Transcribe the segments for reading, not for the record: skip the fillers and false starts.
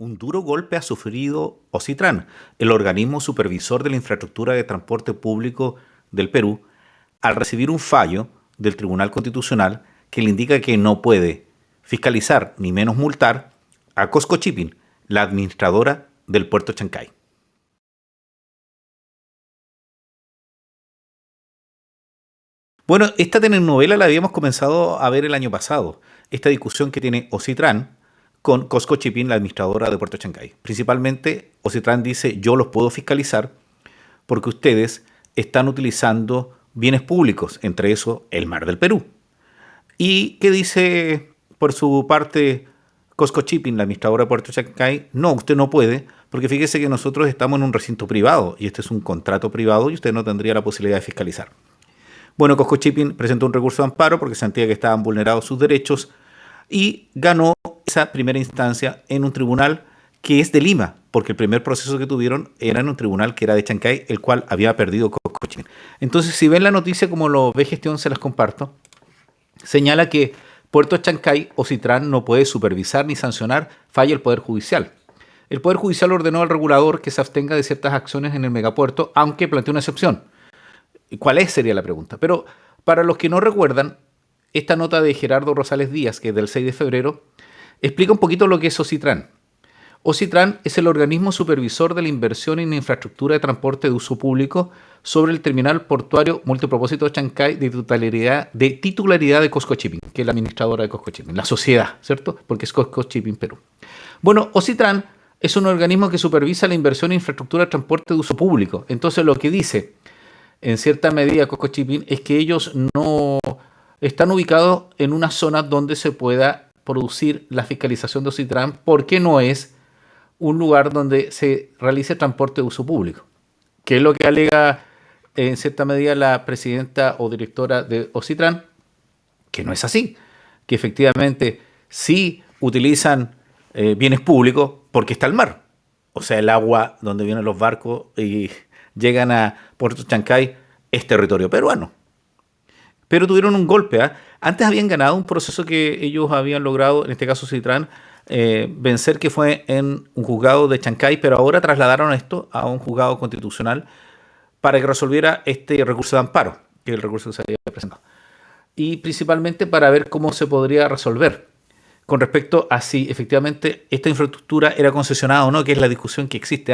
Un duro golpe ha sufrido Ocitran, el organismo supervisor de la infraestructura de transporte público del Perú, al recibir un fallo del Tribunal Constitucional que le indica que no puede fiscalizar ni menos multar a Cosco Shipping, la administradora del puerto Chancay. Bueno, esta telenovela la habíamos comenzado a ver el año pasado, esta discusión que tiene Ocitran con Cosco Shipping, la administradora de Puerto Chancay. Principalmente, Ocitran dice, yo los puedo fiscalizar porque ustedes están utilizando bienes públicos, entre eso el mar del Perú. ¿Y qué dice por su parte Cosco Shipping, la administradora de Puerto Chancay? No, usted no puede, porque fíjese que nosotros estamos en un recinto privado y este es un contrato privado y usted no tendría la posibilidad de fiscalizar. Bueno, Cosco Shipping presentó un recurso de amparo porque sentía que estaban vulnerados sus derechos y ganó esa primera instancia en un tribunal que es de Lima, porque el primer proceso que tuvieron era en un tribunal que era de Chancay, el cual había perdido Cosco Shipping. Entonces, si ven la noticia como lo ve Gestión, se las comparto, señala que Puerto Chancay o Ocitran no puede supervisar ni sancionar falla el Poder Judicial. El Poder Judicial ordenó al regulador que se abstenga de ciertas acciones en el megapuerto, aunque planteó una excepción. ¿Cuál es? Sería la pregunta. Pero para los que no recuerdan, esta nota de Gerardo Rosales Díaz, que es del 6 de febrero, explica un poquito lo que es Ocitran. Ocitran es el organismo supervisor de la inversión en infraestructura de transporte de uso público sobre el terminal portuario multipropósito Chancay de titularidad de Cosco Shipping, que es la administradora de Cosco Shipping, la sociedad, ¿cierto? Porque es Cosco Shipping Perú. Bueno, Ocitran es un organismo que supervisa la inversión en infraestructura de transporte de uso público. Entonces, lo que dice, en cierta medida, Cosco Shipping, es que ellos no están ubicados en una zona donde se pueda producir la fiscalización de Ocitran, porque no es un lugar donde se realice transporte de uso público, que es lo que alega en cierta medida la presidenta o directora de Ocitran, que no es así, que efectivamente sí utilizan bienes públicos porque está el mar, o sea, el agua donde vienen los barcos y llegan a Puerto Chancay es territorio peruano. Pero tuvieron un golpe. Antes habían ganado un proceso que ellos habían logrado, en este caso Ocitran, vencer, que fue en un juzgado de Chancay, pero ahora trasladaron esto a un juzgado constitucional para que resolviera este recurso de amparo, que es el recurso que se había presentado. Y principalmente para ver cómo se podría resolver con respecto a si efectivamente esta infraestructura era concesionada o no, que es la discusión que existe.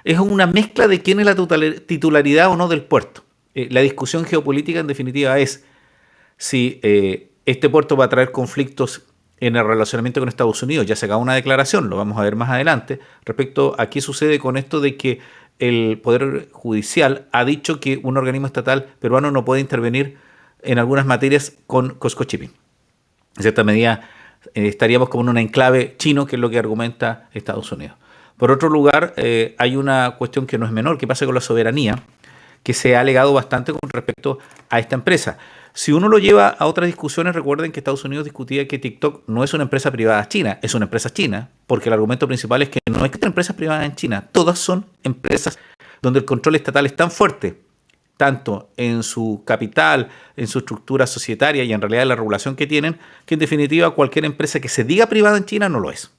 Es una mezcla de quién es la titularidad o no del puerto. La discusión geopolítica, en definitiva, es si este puerto va a traer conflictos en el relacionamiento con Estados Unidos. Ya se acabó una declaración, lo vamos a ver más adelante, respecto a qué sucede con esto de que el Poder Judicial ha dicho que un organismo estatal peruano no puede intervenir en algunas materias con Cosco Shipping. En cierta medida, estaríamos como en un enclave chino, que es lo que argumenta Estados Unidos. Por otro lugar, hay una cuestión que no es menor, que pasa con la soberanía, que se ha alegado bastante con respecto a esta empresa. Si uno lo lleva a otras discusiones, recuerden que Estados Unidos discutía que TikTok no es una empresa privada china, es una empresa china, porque el argumento principal es que no existen empresas privadas en China, todas son empresas donde el control estatal es tan fuerte, tanto en su capital, en su estructura societaria y en realidad en la regulación que tienen, que en definitiva cualquier empresa que se diga privada en China no lo es.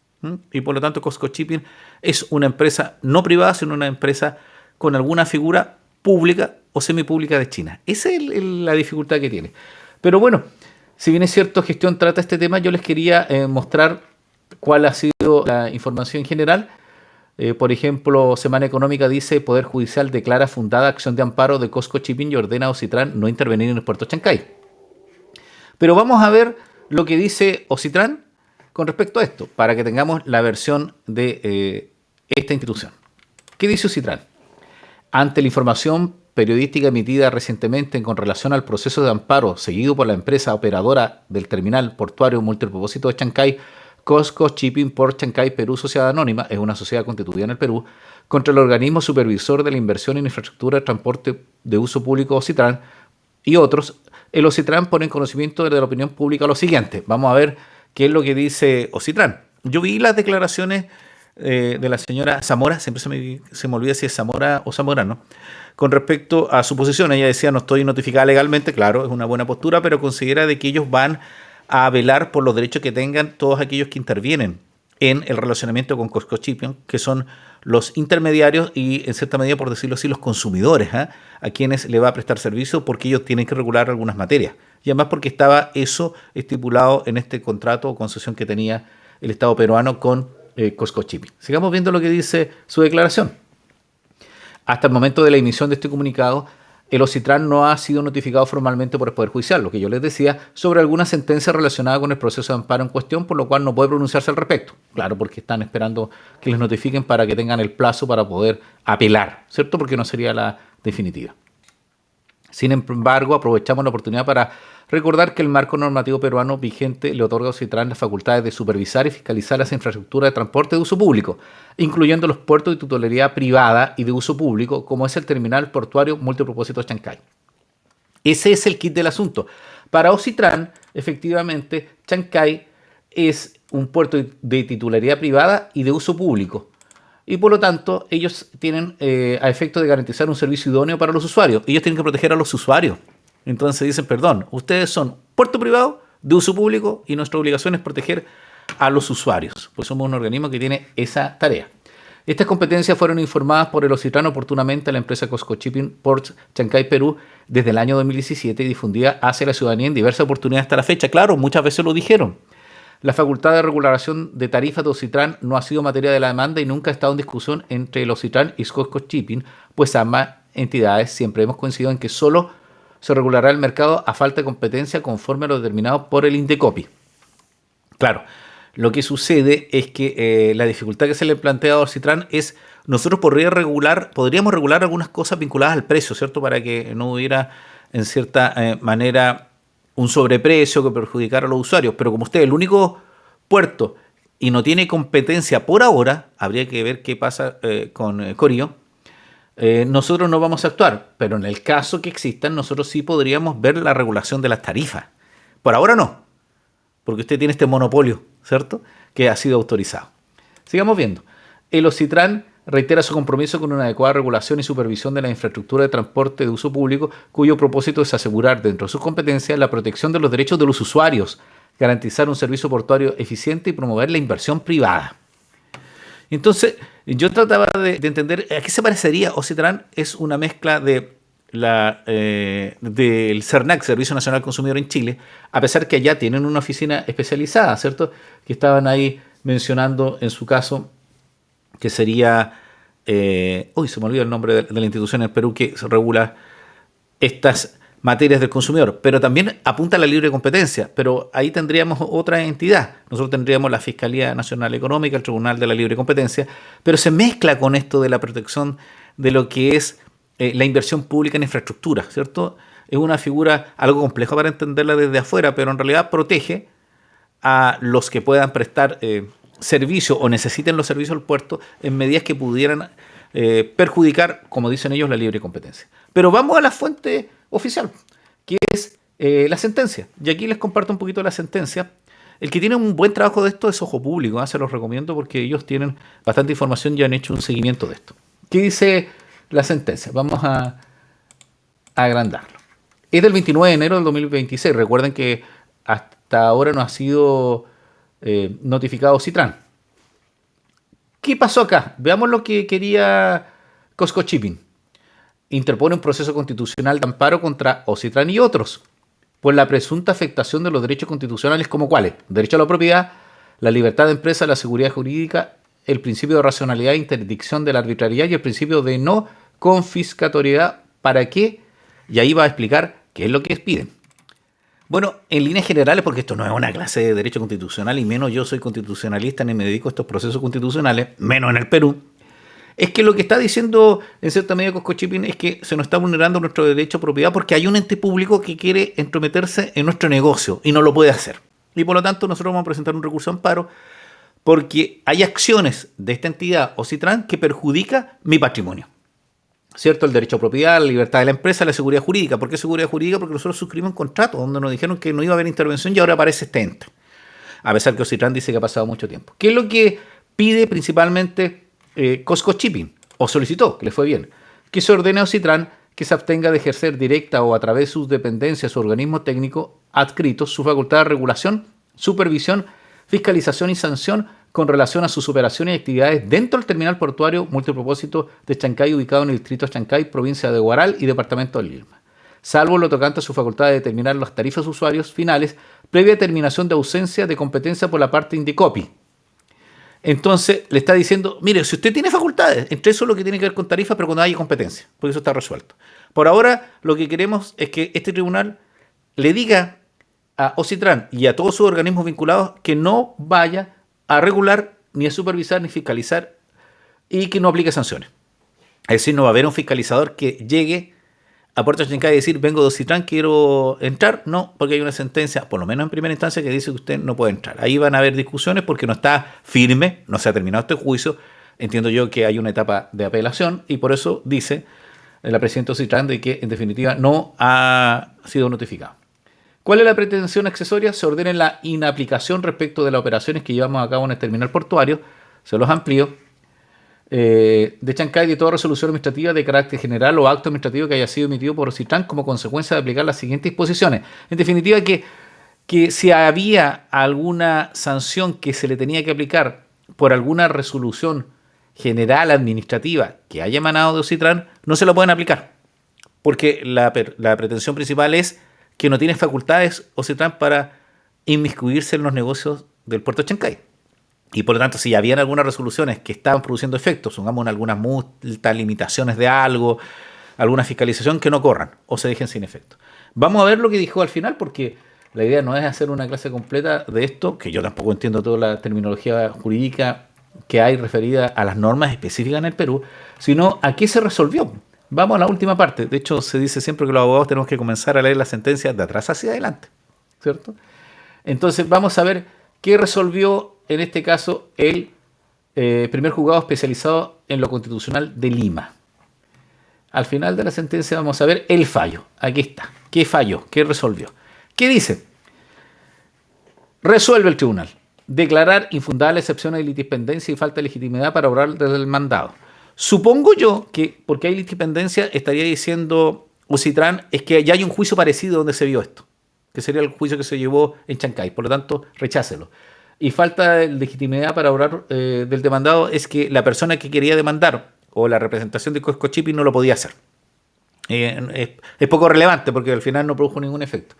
Y por lo tanto Cosco Shipping es una empresa no privada, sino una empresa con alguna figura pública o semipública de China. Esa es la dificultad que tiene. Pero bueno, si bien es cierto, Gestión trata este tema, yo les quería mostrar cuál ha sido la información general. Por ejemplo, Semana Económica dice: Poder Judicial declara fundada acción de amparo de Cosco Shipping y ordena a Ocitran no intervenir en el puerto Chancay. Pero vamos a ver lo que dice Ocitran con respecto a esto, para que tengamos la versión de esta institución. ¿Qué dice Ocitran? Ante la información periodística emitida recientemente con relación al proceso de amparo seguido por la empresa operadora del terminal portuario multipropósito de Chancay, Cosco Shipping Port Chancay Perú Sociedad Anónima, es una sociedad constituida en el Perú, contra el organismo supervisor de la inversión en infraestructura de transporte de uso público Ocitran y otros, el Ocitran pone en conocimiento de la opinión pública lo siguiente. Vamos a ver qué es lo que dice Ocitran. Yo vi las declaraciones de la señora Zamora, siempre se me olvida si es Zamora o Zamorano, con respecto a su posición. Ella decía: no estoy notificada legalmente, claro, es una buena postura, pero considera de que ellos van a velar por los derechos que tengan todos aquellos que intervienen en el relacionamiento con Costco Shipping, que son los intermediarios y, en cierta medida, por decirlo así, los consumidores, a quienes le va a prestar servicio, porque ellos tienen que regular algunas materias. Y además porque estaba eso estipulado en este contrato o concesión que tenía el Estado peruano con Costco Shipping. Sigamos viendo lo que dice su declaración. Hasta el momento de la emisión de este comunicado, el OCITRAN no ha sido notificado formalmente por el Poder Judicial, lo que yo les decía, sobre alguna sentencia relacionada con el proceso de amparo en cuestión, por lo cual no puede pronunciarse al respecto. Claro, porque están esperando que les notifiquen para que tengan el plazo para poder apelar, ¿cierto? Porque no sería la definitiva. Sin embargo, aprovechamos la oportunidad para recordar que el marco normativo peruano vigente le otorga a OCITRAN las facultades de supervisar y fiscalizar las infraestructuras de transporte de uso público, incluyendo los puertos de titularidad privada y de uso público, como es el terminal portuario multipropósito Chancay. Ese es el kit del asunto. Para OCITRAN, efectivamente, Chancay es un puerto de titularidad privada y de uso público. Y por lo tanto, ellos tienen a efecto de garantizar un servicio idóneo para los usuarios. Ellos tienen que proteger a los usuarios. Entonces dicen, perdón, ustedes son puerto privado de uso público y nuestra obligación es proteger a los usuarios. Pues somos un organismo que tiene esa tarea. Estas competencias fueron informadas por el OCITRAN oportunamente a la empresa Costco Shipping Ports Chancay, Perú, desde el año 2017 y difundida hacia la ciudadanía en diversas oportunidades hasta la fecha. Claro, muchas veces lo dijeron. La facultad de regulación de tarifas de OCITRAN no ha sido materia de la demanda y nunca ha estado en discusión entre el OCITRAN y Costco Shipping, pues ambas entidades siempre hemos coincidido en que solo se regulará el mercado a falta de competencia conforme a lo determinado por el INDECOPI. Claro, lo que sucede es que la dificultad que se le plantea a OCITRAN es, nosotros podríamos regular algunas cosas vinculadas al precio, ¿cierto? Para que no hubiera, en cierta manera, un sobreprecio que perjudicara a los usuarios. Pero como usted es el único puerto y no tiene competencia por ahora, habría que ver qué pasa con Corio. Nosotros no vamos a actuar, pero en el caso que existan, nosotros sí podríamos ver la regulación de las tarifas. Por ahora no, porque usted tiene este monopolio, ¿cierto?, que ha sido autorizado. Sigamos viendo. El OCITRAN reitera su compromiso con una adecuada regulación y supervisión de la infraestructura de transporte de uso público, cuyo propósito es asegurar dentro de sus competencias la protección de los derechos de los usuarios, garantizar un servicio portuario eficiente y promover la inversión privada. Entonces, yo trataba de entender a qué se parecería. OCITRAN es una mezcla del CERNAC, Servicio Nacional Consumidor en Chile, a pesar que allá tienen una oficina especializada, ¿cierto? Que estaban ahí mencionando en su caso que sería, se me olvidó el nombre de la institución en Perú que regula estas materias del consumidor, pero también apunta a la libre competencia, pero ahí tendríamos otra entidad. Nosotros tendríamos la Fiscalía Nacional Económica, el Tribunal de la Libre Competencia, pero se mezcla con esto de la protección de lo que es la inversión pública en infraestructura, ¿cierto? Es una figura algo compleja para entenderla desde afuera, pero en realidad protege a los que puedan prestar servicio o necesiten los servicios del puerto en medidas que pudieran perjudicar, como dicen ellos, la libre competencia. Pero vamos a la fuente oficial, que es la sentencia. Y aquí les comparto un poquito de la sentencia. El que tiene un buen trabajo de esto es Ojo Público, se los recomiendo porque ellos tienen bastante información y han hecho un seguimiento de esto. ¿Qué dice la sentencia? Vamos a agrandarlo. Es del 29 de enero del 2026. Recuerden que hasta ahora no ha sido notificado OCITRAN. ¿Qué pasó acá? Veamos lo que quería Costco Shipping. Interpone un proceso constitucional de amparo contra OCITRAN y otros por la presunta afectación de los derechos constitucionales como cuáles: derecho a la propiedad, la libertad de empresa, la seguridad jurídica, el principio de racionalidad e interdicción de la arbitrariedad y el principio de no confiscatoriedad. ¿Para qué? Y ahí va a explicar qué es lo que piden. Bueno, en líneas generales, porque esto no es una clase de derecho constitucional y menos yo soy constitucionalista ni me dedico a estos procesos constitucionales, menos en el Perú, es que lo que está diciendo en cierta medida Costco Shipping es que se nos está vulnerando nuestro derecho a propiedad porque hay un ente público que quiere entrometerse en nuestro negocio y no lo puede hacer. Y por lo tanto nosotros vamos a presentar un recurso de amparo porque hay acciones de esta entidad OCITRAN que perjudica mi patrimonio. ¿Cierto? El derecho a propiedad, la libertad de la empresa, la seguridad jurídica. ¿Por qué seguridad jurídica? Porque nosotros suscribimos un contrato donde nos dijeron que no iba a haber intervención y ahora aparece este ente. A pesar que OCITRAN dice que ha pasado mucho tiempo. ¿Qué es lo que pide principalmente Costco Shipping? O solicitó, que le fue bien. Que se ordene a OCITRAN que se abstenga de ejercer directa o a través de sus dependencias o organismos técnicos adscritos su facultad de regulación, supervisión, fiscalización y sanción con relación a sus operaciones y actividades dentro del terminal portuario multipropósito de Chancay, ubicado en el distrito de Chancay, provincia de Huaral y departamento de Lima, salvo lo tocante a su facultad de determinar las tarifas usuarios finales, previa determinación de ausencia de competencia por la parte Indecopi. Entonces le está diciendo, mire, si usted tiene facultades, entre eso lo que tiene que ver con tarifas, pero cuando haya competencia, porque eso está resuelto. Por ahora, lo que queremos es que este tribunal le diga a Ocitran y a todos sus organismos vinculados que no vaya a regular, ni a supervisar, ni fiscalizar, y que no aplique sanciones. Es decir, no va a haber un fiscalizador que llegue a Puerto Chancay y decir, vengo de Ocitran, quiero entrar. No, porque hay una sentencia, por lo menos en primera instancia, que dice que usted no puede entrar. Ahí van a haber discusiones porque no está firme, no se ha terminado este juicio. Entiendo yo que hay una etapa de apelación y por eso dice la presidenta Ocitran de que en definitiva no ha sido notificado. ¿Cuál es la pretensión accesoria? Se ordena la inaplicación respecto de las operaciones que llevamos a cabo en el terminal portuario, se los amplío, de Chancay, de toda resolución administrativa de carácter general o acto administrativo que haya sido emitido por Ocitran como consecuencia de aplicar las siguientes disposiciones. En definitiva, que si había alguna sanción que se le tenía que aplicar por alguna resolución general administrativa que haya emanado de Ocitran, no se la pueden aplicar, porque la pretensión principal es que no tiene facultades Ocitran para inmiscuirse en los negocios del puerto de Chancay. Y por lo tanto, si habían algunas resoluciones que estaban produciendo efectos, pongamos algunas multas, limitaciones de algo, alguna fiscalización, que no corran o se dejen sin efecto. Vamos a ver lo que dijo al final, porque la idea no es hacer una clase completa de esto, que yo tampoco entiendo toda la terminología jurídica que hay referida a las normas específicas en el Perú, sino a qué se resolvió. Vamos a la última parte. De hecho, se dice siempre que los abogados tenemos que comenzar a leer las sentencias de atrás hacia adelante, ¿cierto? Entonces, vamos a ver qué resolvió en este caso el primer juzgado especializado en lo constitucional de Lima. Al final de la sentencia vamos a ver el fallo. Aquí está. ¿Qué falló? ¿Qué resolvió? ¿Qué dice? Resuelve el tribunal declarar infundada la excepción de litispendencia y falta de legitimidad para obrar desde el mandado. Supongo yo que, porque hay litispendencia, estaría diciendo Ocitran, es que ya hay un juicio parecido donde se vio esto, que sería el juicio que se llevó en Chancay. Por lo tanto, rechácelo. Y falta de legitimidad para obrar del demandado es que la persona que quería demandar o la representación de Cosco Shipping no lo podía hacer. Es poco relevante porque al final no produjo ningún efecto.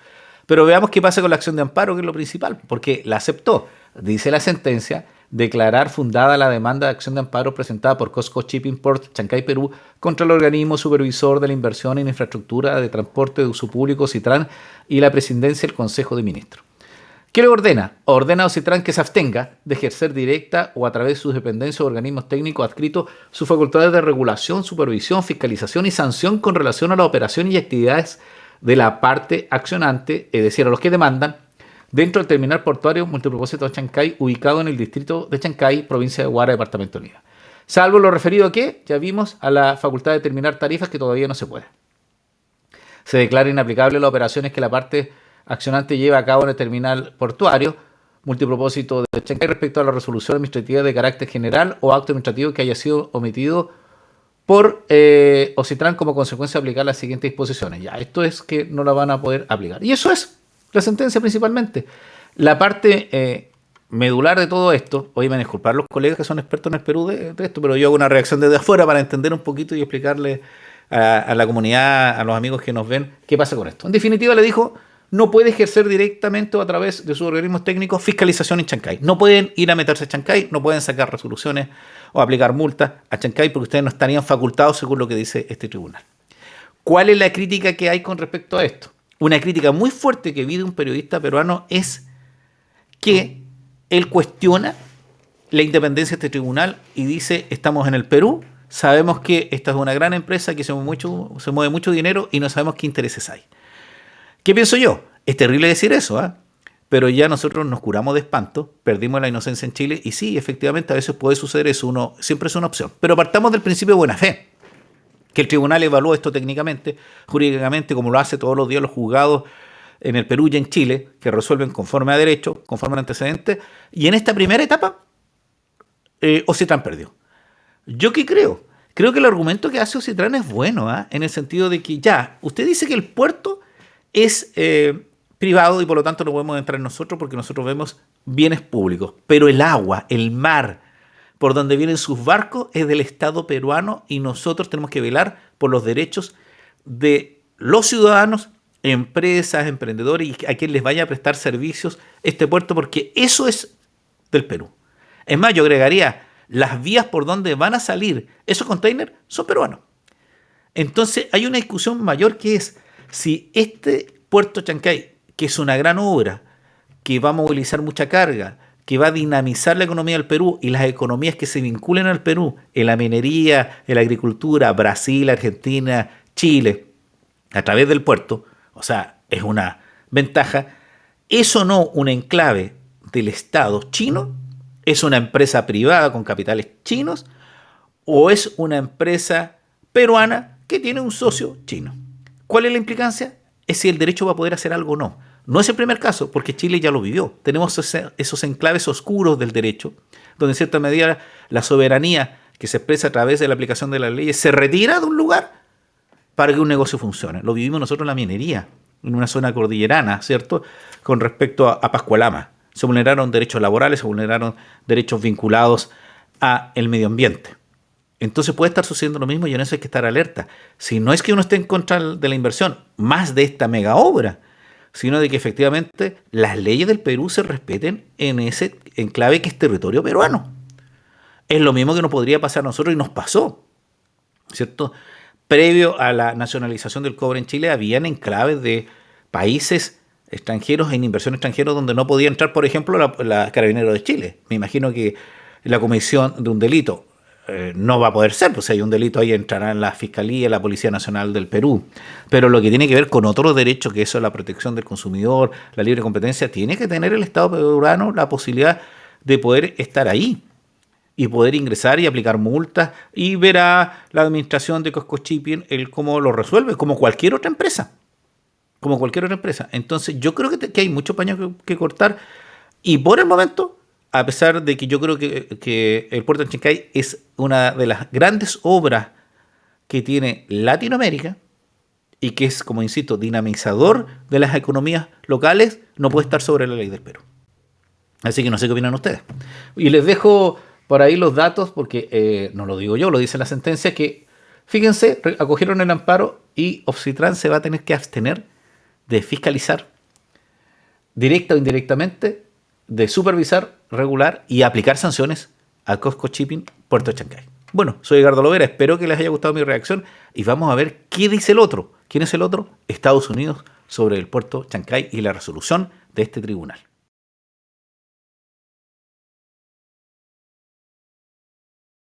Pero veamos qué pasa con la acción de amparo, que es lo principal, porque la aceptó. Dice la sentencia, declarar fundada la demanda de acción de amparo presentada por Cosco Shipping Port Chancay, Perú, contra el organismo supervisor de la inversión en infraestructura de transporte de uso público, Ocitran, y la presidencia del Consejo de Ministros. ¿Qué le ordena? Ordena a Ocitran que se abstenga de ejercer directa o a través de sus dependencias o organismos técnicos adscritos sus facultades de regulación, supervisión, fiscalización y sanción con relación a las operaciones y actividades de la parte accionante, es decir, a los que demandan, dentro del terminal portuario multipropósito de Chancay, ubicado en el distrito de Chancay, provincia de Huara, departamento de Lima. Salvo lo referido a que, ya vimos, a la facultad de determinar tarifas que todavía no se puede. Se declara inaplicable las operaciones que la parte accionante lleva a cabo en el terminal portuario multipropósito de Chancay respecto a la resolución administrativa de carácter general o acto administrativo que haya sido omitido por Ocitran como consecuencia de aplicar las siguientes disposiciones. Ya, esto es que no la van a poder aplicar. Y eso es la sentencia principalmente. La parte medular de todo esto, hoy me van a disculpar los colegas que son expertos en el Perú de esto, pero yo hago una reacción desde afuera para entender un poquito y explicarle a la comunidad, a los amigos que nos ven, qué pasa con esto. En definitiva, le dijo, no puede ejercer directamente o a través de sus organismos técnicos fiscalización en Chancay. No pueden ir a meterse a Chancay, no pueden sacar resoluciones o aplicar multas a Chancay porque ustedes no estarían facultados según lo que dice este tribunal. ¿Cuál es la crítica que hay con respecto a esto? Una crítica muy fuerte que vi de un periodista peruano es que él cuestiona la independencia de este tribunal y dice, estamos en el Perú, sabemos que esta es una gran empresa que se mueve mucho dinero y no sabemos qué intereses hay. ¿Qué pienso yo? Es terrible decir eso, ¿eh? Pero ya nosotros nos curamos de espanto, perdimos la inocencia en Chile y sí, efectivamente a veces puede suceder eso, siempre es una opción. Pero partamos del principio de buena fe, que el tribunal evalúe esto técnicamente, jurídicamente, como lo hace todos los días los juzgados en el Perú y en Chile, que resuelven conforme a derecho, conforme al antecedente, y en esta primera etapa, Ocitran perdió. ¿Yo qué creo? Creo que el argumento que hace Ocitran es bueno, en el sentido de que ya, usted dice que el puerto es privado y por lo tanto no podemos entrar nosotros porque nosotros vemos bienes públicos. Pero el agua, el mar, por donde vienen sus barcos es del Estado peruano y nosotros tenemos que velar por los derechos de los ciudadanos, empresas, emprendedores y a quien les vaya a prestar servicios este puerto porque eso es del Perú. Es más, yo agregaría, las vías por donde van a salir esos containers son peruanos. Entonces hay una discusión mayor que es si este puerto Chancay, que es una gran obra, que va a movilizar mucha carga, que va a dinamizar la economía del Perú y las economías que se vinculen al Perú, en la minería, en la agricultura, Brasil, Argentina, Chile, a través del puerto, o sea, es una ventaja, ¿es o no un enclave del Estado chino? ¿Es una empresa privada con capitales chinos? ¿O es una empresa peruana que tiene un socio chino? ¿Cuál es la implicancia? Es si el derecho va a poder hacer algo o no. No es el primer caso, porque Chile ya lo vivió. Tenemos esos enclaves oscuros del derecho, donde en cierta medida la soberanía que se expresa a través de la aplicación de las leyes se retira de un lugar para que un negocio funcione. Lo vivimos nosotros en la minería, en una zona cordillerana, ¿cierto? Con respecto a Pascualama. Se vulneraron derechos laborales, se vulneraron derechos vinculados al medio ambiente. Entonces puede estar sucediendo lo mismo y en eso hay que estar alerta. Si no es que uno esté en contra de la inversión, más de esta mega obra, sino de que efectivamente las leyes del Perú se respeten en ese enclave que es territorio peruano. Es lo mismo que nos podría pasar a nosotros y nos pasó, ¿cierto? Previo a la nacionalización del cobre en Chile, habían enclaves de países extranjeros en inversión extranjera donde no podía entrar, por ejemplo, la Carabineros de Chile. Me imagino que la comisión de un delito no va a poder ser, pues si hay un delito ahí entrará la Fiscalía, la Policía Nacional del Perú. Pero lo que tiene que ver con otros derechos, que eso es la protección del consumidor, la libre competencia, tiene que tener el Estado peruano la posibilidad de poder estar ahí y poder ingresar y aplicar multas y verá la administración de Cosco Shipping el cómo lo resuelve, como cualquier otra empresa. Como cualquier otra empresa. Entonces yo creo que hay mucho paño que cortar y por el momento, a pesar de que yo creo que el puerto de Chancay es una de las grandes obras que tiene Latinoamérica y que es, como insisto, dinamizador de las economías locales, no puede estar sobre la ley del Perú. Así que no sé qué opinan ustedes. Y les dejo por ahí los datos, porque no lo digo yo, lo dice la sentencia, que fíjense, acogieron el amparo y Oxitran se va a tener que abstener de fiscalizar directa o indirectamente, de supervisar, regular y aplicar sanciones a Cosco Shipping Puerto Chancay. Bueno, soy Edgardo Lovera, espero que les haya gustado mi reacción y vamos a ver qué dice el otro. ¿Quién es el otro? Estados Unidos sobre el puerto Chancay y la resolución de este tribunal.